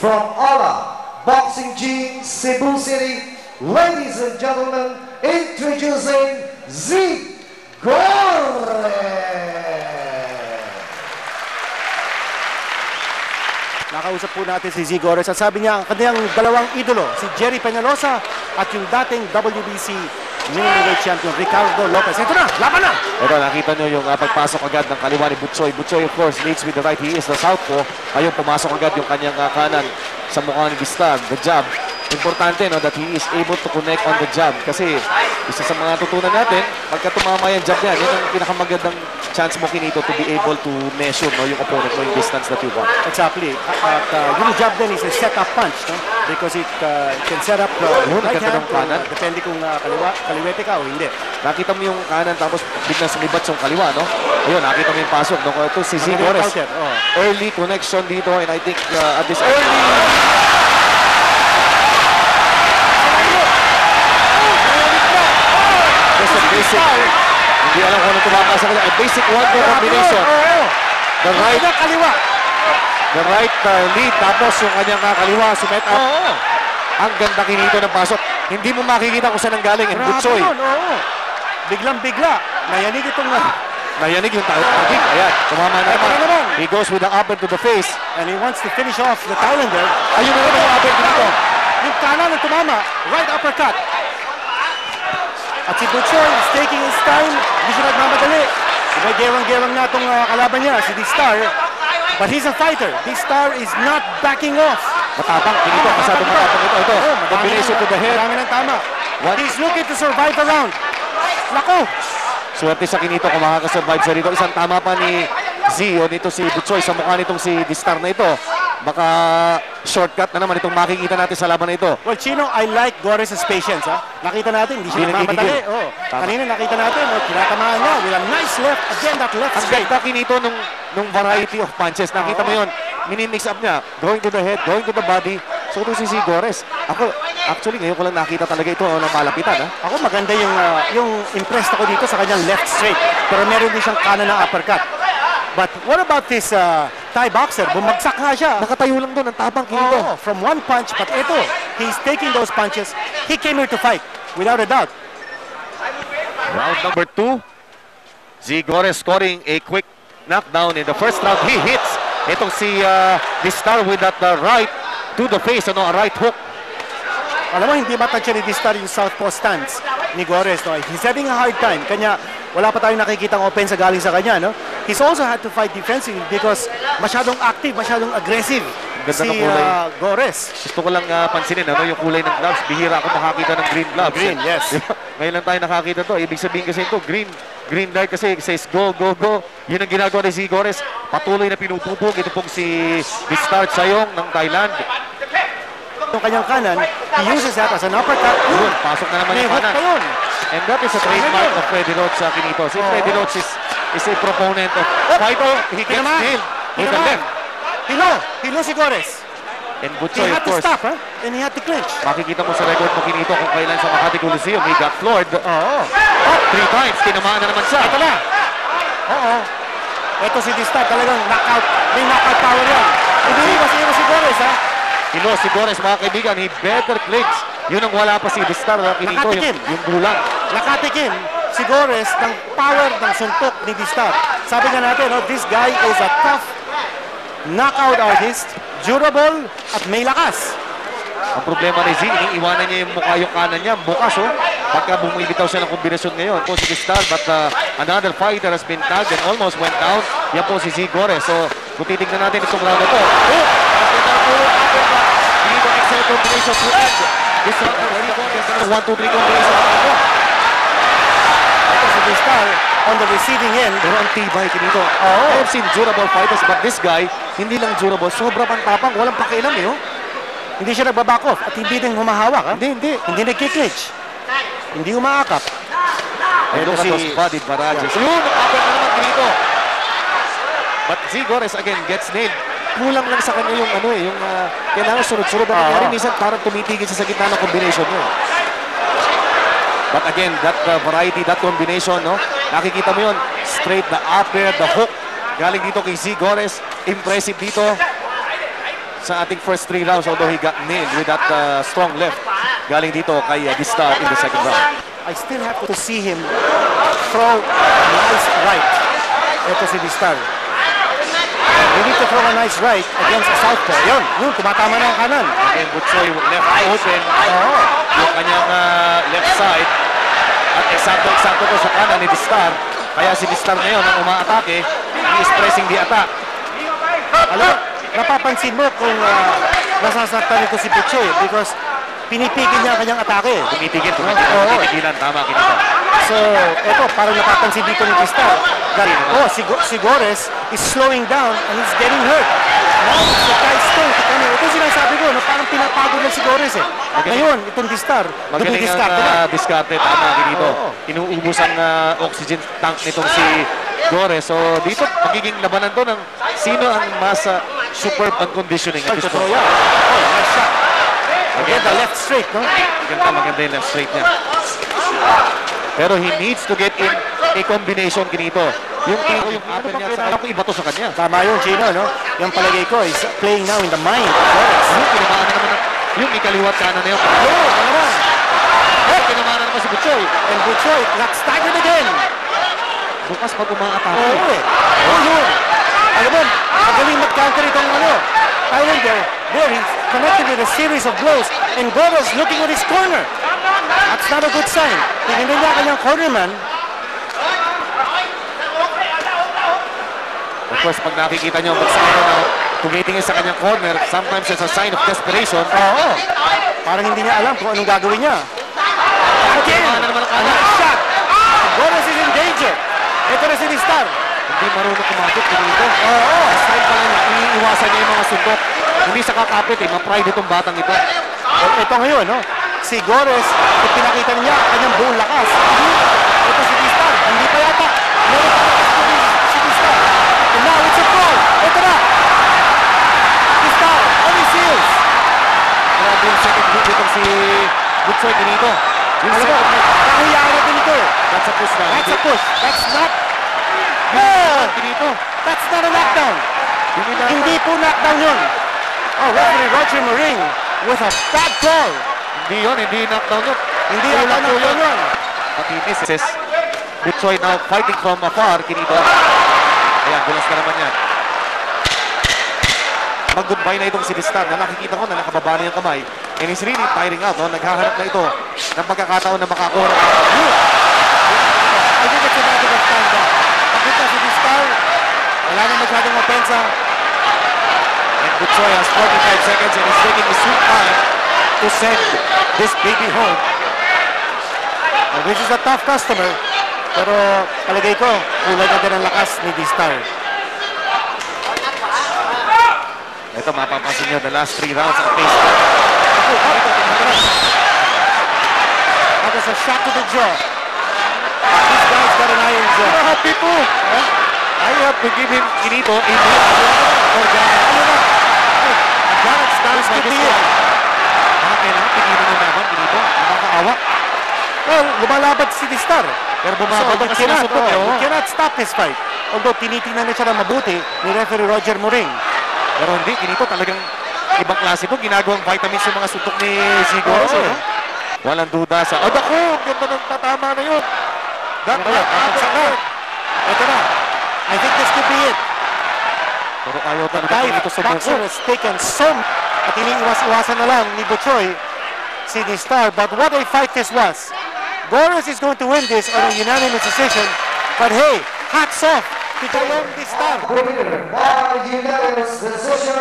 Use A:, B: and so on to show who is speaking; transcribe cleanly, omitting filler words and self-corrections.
A: from Ola Boxing Gym, Cebu City, ladies and gentlemen, introducing Zigores!
B: Nakausap po natin si Zigores at sabi niya ang kanyang dalawang idolo, si Jerry Peñalosa at yung dating WBC middleweight champion Ricardo Lopez. Ito na, laban na!
C: Ito, nakita nyo yung pagpasok agad ng kaliwa ni Butchoy. Butchoy, of course, leads with the right. He is the southpaw. Ayun, pumasok agad yung kanyang kanan sa mukha ni Distar, the jab. Importante, no, that he is able to connect on the jab. Kasi isa sa mga tutunan natin, pagka tumama yung jab yan, yun ang pinakamagandang chance mo kinito to be able to measure, no, yung opponent mo, yung distance that you want.
B: Exactly. At yung jab din is a set-up punch, no? Because it can set up right hand,
C: kanan.
B: depende kung kaliwete ka o hindi.
C: Nakita mo yung kanan tapos biglang sumibat yung kaliwa, no? Ayun, nakita mo yung pasok. No? Ito si Zigores. Early connection dito and I think at this early... Just a basic, hindi alam kung ano tumama sa kanya. A basic one-two combination. The right lead, tapos yung kanyang kaliwa, sumet up. Ang ganda kinito ng pasok. Hindi mo makikita kung saan ang galing. And Butchoy.
B: Biglang-bigla. Nayanig itong...
C: Nayanig yung tagig. Ayan, tumama na naman. He goes with the upper to the face.
B: And he wants to finish off the Thailander.
C: Ayun na naman yung upper dito.
B: Yung kanan na tumama. Right uppercut. At si Butchoy is taking his time. Hindi siya nagmamadali. May gerang-gerang na itong kalaban niya, si Distar. But he's a fighter. Distar is not backing off.
C: Matapang. Pinito. Masyadong matapang ito. Ito. Combination to the head.
B: Marami ng tama. He's looking to survive the round. Lako.
C: Swerte sa kinito kung makakasurvive sa rito. Isang tama pa ni Z o nito si Butchoy sa mukha nitong si Distar na ito. Baka shortcut na naman itong makikita natin sa laban na ito.
B: Well, Chino, I like Gores' patience. Ha? Nakita natin, hindi siya nagmamadali. Kanina nakita natin, tinatamaan niya with a nice left. Again, that left straight.
C: Ang ganda kinito nung variety of punches. Nakita mo yun, minimix up niya. Going to the head, going to the body. So ito si Zigores. Ako, actually, ngayon ko lang nakita talaga ito ng malapitan. Ha?
B: Ako maganda yung impressed ako dito sa kanyang left straight. Pero meron din siyang kanan na uppercut. But what about this Thai boxer? Bumagsak nga siya.
C: Nakatayo lang doon, ang tapang kinito.
B: From one punch, but ito, he's taking those punches. He came here to fight, without a doubt.
C: Round number 2. Zigores scoring a quick knockdown in the first round. He hits. Itong si Distar with that right to the face, a right hook.
B: Alam mo, hindi matansya ni Distar yung southpaw stance ni Gores. No? He's having a hard time. Kanya, wala pa tayong nakikitang offense galing sa kanya. No? He's also had to fight defensively because masyadong active, masyadong aggressive si Gores.
C: Gusto ko lang pansinin yung kulay ng gloves. Bihira ako makakita ng green gloves.
B: Green, yes.
C: Ngayon lang tayo nakakita to. Ibig sabihin kasi ito, green light kasi says go, go, go. Yun ang ginagawa ni Zigores. Patuloy na pinupupog. Ito pong si Distar Sayong ng Thailand.
B: Yung kanyang kanan, he uses that as an uppercut.
C: Yun, pasok na naman yung kanan. And that is a trademark of Freddy Roach sa kinito. Si Freddy Roach is a proponent of fighter. He gets nailed with the left.
B: Hilo si Gores.
C: And Butchoy, of course.
B: He had to stop, and he had to clinch.
C: Makikita mo sa record mo kinito kung kailan sa Makati Coliseum. He got floored. 3 times. Tinamaan na naman siya.
B: Ito na. Ito si Distar, talagang knockout. May knockout power yan. Hindi iwas si Gores, ha?
C: Hilo si Gores, mga kaibigan. He better clinch. Yun ang wala pa si Distar. Kinito yung gulang.
B: Nakatikim si Gores ng power ng suntok ni Distar. Sabi nga natin, this guy is a tough knockout artist, durable at may lakas.
C: Ang problema ni Z, iniiwanan niya yung mukha yung kanan niya, bukas pagka bumibitaw siya ng kombinasyon ngayon. Po si Distar, but another fighter has been tagged and almost went down. Yan po si Zigores. So kung titignan natin itong round na ito, excellent combination to end this round. 1, 2, 3 combination.
B: Ito si Distar on the receiving end.
C: Pero ang tibay kinito. I have seen durable fighters, but this guy, hindi lang durable, sobrang pantapang, walang pakialam
B: Hindi siya nagbaback off at hindi din humahawak.
C: Hindi.
B: Hindi nagkiklinch. Hindi umaakap.
C: Ito si body barrages. Yun, nakapit na naman kinito. But Zigores again gets nailed. Kulang lang sa kanya yung kailangan sunod-sunod na nangyari. Minsan parang tumitigil siya sa gitna ng combination niya. But again, that variety, that combination, nakikita mo yun. Straight, the upper, the hook. Galing dito kay Zigores. Impressive dito. sa ating first 3 rounds, although he got nailed with that strong left galing dito kay Distar in the second round.
B: I still have to see him throw a nice right. Ito si Distar. We need to throw a nice right against a southpaw. Yun, tumatama na ang kanan.
C: And Butchoy left open yung kanyang left side. At eksakto ko sa kanan ni Distar. Kaya si Distar ngayon ang umaatake. He is pressing the attack.
B: Alam, napapansin mo kung nasasaktan ito si Butchoy because pinipigil niya ang kanyang atake.
C: Tumitigil. Tama, Kinito.
B: So, ito, parang napapansin dito ni Distar. Si Gores is slowing down and he's getting hurt. Now, it's the guy's turn to come in. Ito sinasabi ko, parang pinapagod na si Gores eh. Ngayon, itong Distar,
C: magaling ang diskarte. Tama, Kinito. Inuubos ang oxygen tank nitong si Gores. So, dito, magiging labanan to ng sino ang mas superb ang conditioning.
B: Nice shot. Maganda left straight, no?
C: Maganda yung left straight niya. Pero he needs to get in a combination, Kinito. Yung apple niya, alam ko iba to sa kanya.
B: Tama yun, Gino, no? Yung palagay ko is playing now in the mind.
C: Tinamaan na naman yung ikaliwat kanan na yun. Tinamaan na naman si Butchoy.
B: And Butchoy got staggered again.
C: Bukas pag umaatake.
B: Yun. Alam mo, magaling mag-counter itong Islander. There, he's connected with a series of blows. And Gores looking at his corner. That's not a good sign. Tingnan niya kanyang cornerman.
C: Of course, pag nakikita niyo ang Bagsano na tumitingin sa kanyang corner, sometimes it's a sign of desperation.
B: Parang hindi niya alam kung anong gagawin niya. Again, another shot. Gores is in danger. Ito na si Distar.
C: Hindi marunong kumapit dito. Style pala niya, iniiwasan niya yung mga sundok. Hindi sa kakapit ma-pride itong batang ito.
B: Ito ngayon, no? Si Gores, pinakita niya kanyang buong lakas. Ito si Distar, hindi pa yata. Meron pa si Distar. And now it's a fall. Ito na. Distar, on his heels.
C: Grabe yung second hit itong si Butchoy dito.
B: Yung second hit, kahiyaan natin ito.
C: That's a push na.
B: That's a push. That's not That's not a knockdown. Hindi po knockdown yun. Referee Roger Moring with a bad call.
C: Hindi knockdown yun.
B: Hindi knockdown yun.
C: But he misses. Butchoy now fighting from afar, Kinito. Ayan, bulas na naman yan. Mag-goodbye na itong si Distar na nakikita ko na nakababa na yung kamay. And he's really tiring out. Naghahanap na ito ng pagkakataon na makakuha.
B: I think it's a matter of time ba. Pakita si Distar. Wala na masyadong opensa.
C: And Butchoy has 45 seconds and he's taking his sweet time to send this baby home.
B: This is a tough customer. Pero palagay ko, kulay na din ang lakas ni Distar.
C: Ito, mapapansin nyo, the last 3 rounds ang pace.
B: That was a shot to the jaw. This guy's got an iron jaw.
C: Happy po. I have to give him Kinito a minute for Janet.
B: Janet stands by this one.
C: Kailangan tingin mo naman, Kinito. Nakakaawa.
B: Well, lumalaban si Distar.
C: Pero bumabag na sila sa
B: he cannot stop his fight. Although tinitingnan na siya na mabuti ni referee Roger Moring.
C: Pero hindi, Kinito talagang ibang klase po. Ginagawang vitamins yung mga suntok ni Siguro. Walang duda sa... Ako! Ganda ng tatama na yun.
B: Ito na. I think this could be it.
C: Pero ayaw talaga Kinito sa
B: boxer has taken some at iniiwas-iwasan na lang ni Butchoy si Distar. But what a fight this was. Gores is going to win this on a unanimous decision. But hey, hats off to Distar.
A: Winner by unanimous decision,